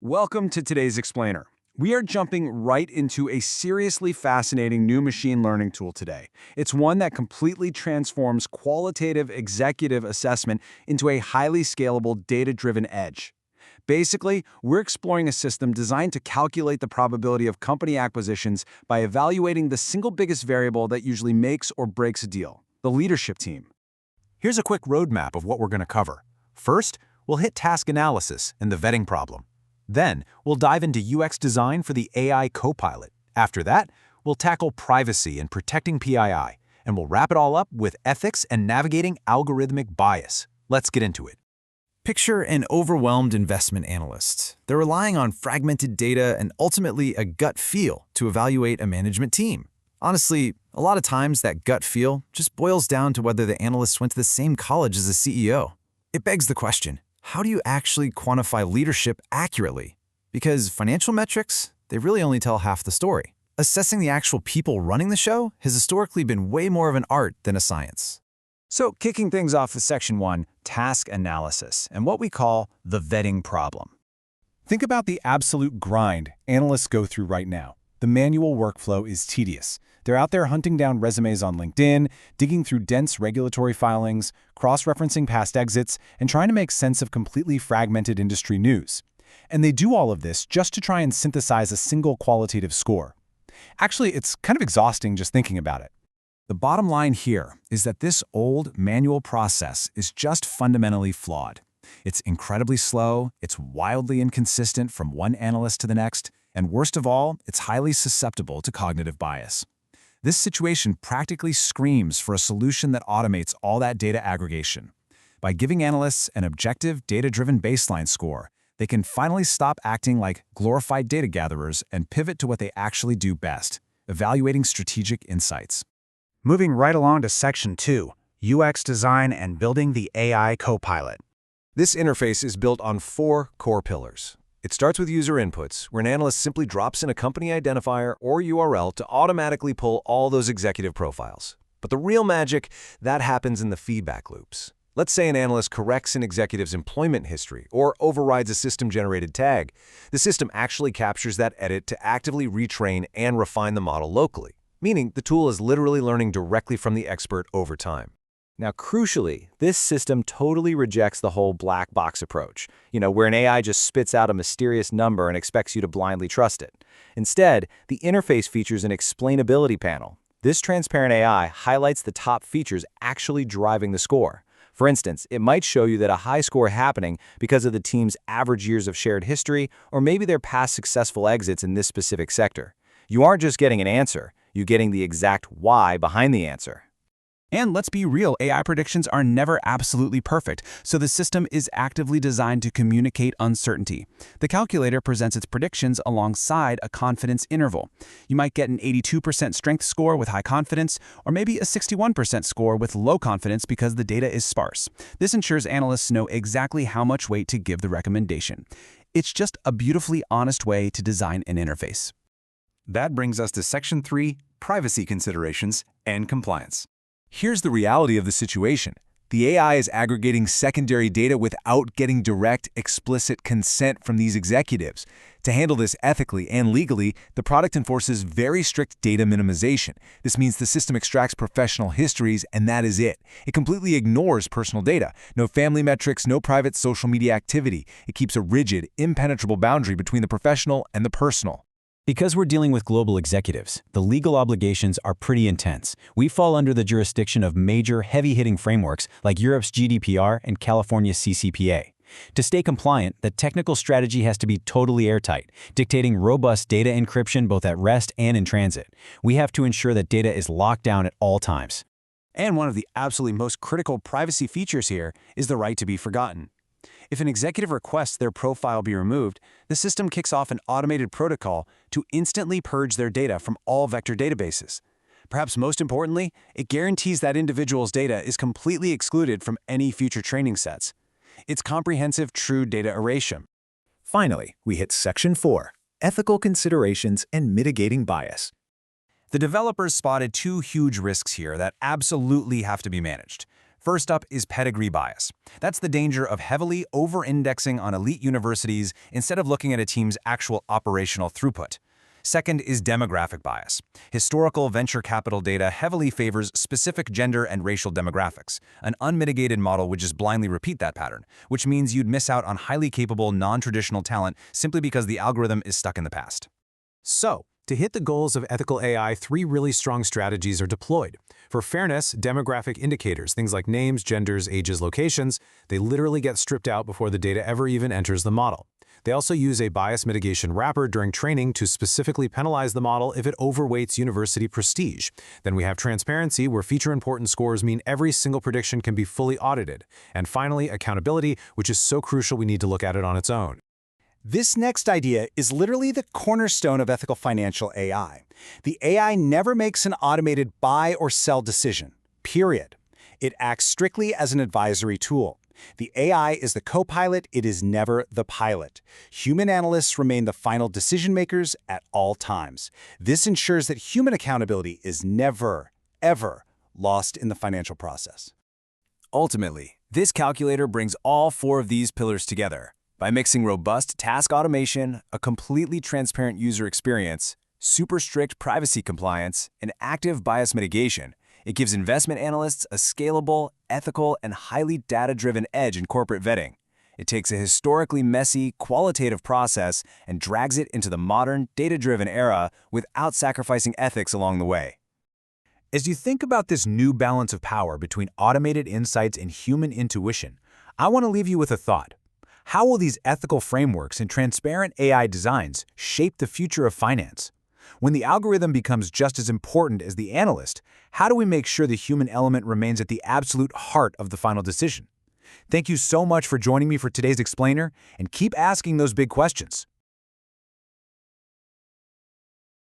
Welcome to today's Explainer. We are jumping right into a seriously fascinating new machine learning tool today. It's one that completely transforms qualitative executive assessment into a highly scalable, data-driven edge. Basically, we're exploring a system designed to calculate the probability of company acquisitions by evaluating the single biggest variable that usually makes or breaks a deal: the leadership team. Here's a quick roadmap of what we're going to cover. First, we'll hit task analysis and the vetting problem. Then, we'll dive into UX design for the AI copilot. After that, we'll tackle privacy and protecting PII, and we'll wrap it all up with ethics and navigating algorithmic bias. Let's get into it. Picture an overwhelmed investment analyst. They're relying on fragmented data and ultimately a gut feel to evaluate a management team. Honestly, a lot of times that gut feel just boils down to whether the analyst went to the same college as the CEO. It begs the question, how do you actually quantify leadership accurately? Because financial metrics, they really only tell half the story. Assessing the actual people running the show has historically been way more of an art than a science. So, kicking things off with Section 1, task analysis, and what we call the vetting problem. Think about the absolute grind analysts go through right now. The manual workflow is tedious. They're out there hunting down resumes on LinkedIn, digging through dense regulatory filings, cross-referencing past exits, and trying to make sense of completely fragmented industry news. And they do all of this just to try and synthesize a single qualitative score. Actually, it's kind of exhausting just thinking about it. The bottom line here is that this old manual process is just fundamentally flawed. It's incredibly slow, it's wildly inconsistent from one analyst to the next, and worst of all, it's highly susceptible to cognitive bias. This situation practically screams for a solution that automates all that data aggregation. By giving analysts an objective, data-driven baseline score, they can finally stop acting like glorified data gatherers and pivot to what they actually do best: evaluating strategic insights. Moving right along to Section 2, UX design and building the AI copilot. This interface is built on 4 core pillars. It starts with user inputs, where an analyst simply drops in a company identifier or URL to automatically pull all those executive profiles. But the real magic, that happens in the feedback loops. Let's say an analyst corrects an executive's employment history or overrides a system-generated tag. The system actually captures that edit to actively retrain and refine the model locally, meaning the tool is literally learning directly from the expert over time. Now, crucially, this system totally rejects the whole black box approach, where an AI just spits out a mysterious number and expects you to blindly trust it. Instead, the interface features an explainability panel. This transparent AI highlights the top features actually driving the score. For instance, it might show you that a high score happening because of the team's average years of shared history, or maybe their past successful exits in this specific sector. You aren't just getting an answer, you're getting the exact why behind the answer. And let's be real, AI predictions are never absolutely perfect, so the system is actively designed to communicate uncertainty. The calculator presents its predictions alongside a confidence interval. You might get an 82% strength score with high confidence, or maybe a 61% score with low confidence because the data is sparse. This ensures analysts know exactly how much weight to give the recommendation. It's just a beautifully honest way to design an interface. That brings us to Section 3, privacy considerations and compliance. Here's the reality of the situation. The AI is aggregating secondary data without getting direct, explicit consent from these executives. To handle this ethically and legally, the product enforces very strict data minimization. This means the system extracts professional histories, and that is it. It completely ignores personal data. No family metrics, no private social media activity. It keeps a rigid, impenetrable boundary between the professional and the personal. Because we're dealing with global executives, the legal obligations are pretty intense. We fall under the jurisdiction of major, heavy-hitting frameworks like Europe's GDPR and California's CCPA. To stay compliant, the technical strategy has to be totally airtight, dictating robust data encryption both at rest and in transit. We have to ensure that data is locked down at all times. And one of the absolutely most critical privacy features here is the right to be forgotten. If an executive requests their profile be removed, the system kicks off an automated protocol to instantly purge their data from all vector databases. Perhaps most importantly, it guarantees that individual's data is completely excluded from any future training sets. It's comprehensive true data erasure. Finally, we hit Section 4, ethical considerations and mitigating bias. The developers spotted 2 huge risks here that absolutely have to be managed. First up is pedigree bias. That's the danger of heavily over-indexing on elite universities instead of looking at a team's actual operational throughput. Second is demographic bias. Historical venture capital data heavily favors specific gender and racial demographics. An unmitigated model would just blindly repeat that pattern, which means you'd miss out on highly capable, non-traditional talent simply because the algorithm is stuck in the past. So, to hit the goals of ethical AI, 3 really strong strategies are deployed. For fairness, demographic indicators, things like names, genders, ages, locations, they literally get stripped out before the data ever even enters the model. They also use a bias mitigation wrapper during training to specifically penalize the model if it overweights university prestige. Then we have transparency, where feature-important scores mean every single prediction can be fully audited. And finally, accountability, which is so crucial we need to look at it on its own. This next idea is literally the cornerstone of ethical financial AI. The AI never makes an automated buy or sell decision, period. It acts strictly as an advisory tool. The AI is the co-pilot, it is never the pilot. Human analysts remain the final decision makers at all times. This ensures that human accountability is never, ever lost in the financial process. Ultimately, this calculator brings all 4 of these pillars together. By mixing robust task automation, a completely transparent user experience, super strict privacy compliance, and active bias mitigation, it gives investment analysts a scalable, ethical, and highly data-driven edge in corporate vetting. It takes a historically messy, qualitative process and drags it into the modern, data-driven era without sacrificing ethics along the way. As you think about this new balance of power between automated insights and human intuition, I want to leave you with a thought. How will these ethical frameworks and transparent AI designs shape the future of finance? When the algorithm becomes just as important as the analyst, how do we make sure the human element remains at the absolute heart of the final decision? Thank you so much for joining me for today's explainer, and keep asking those big questions.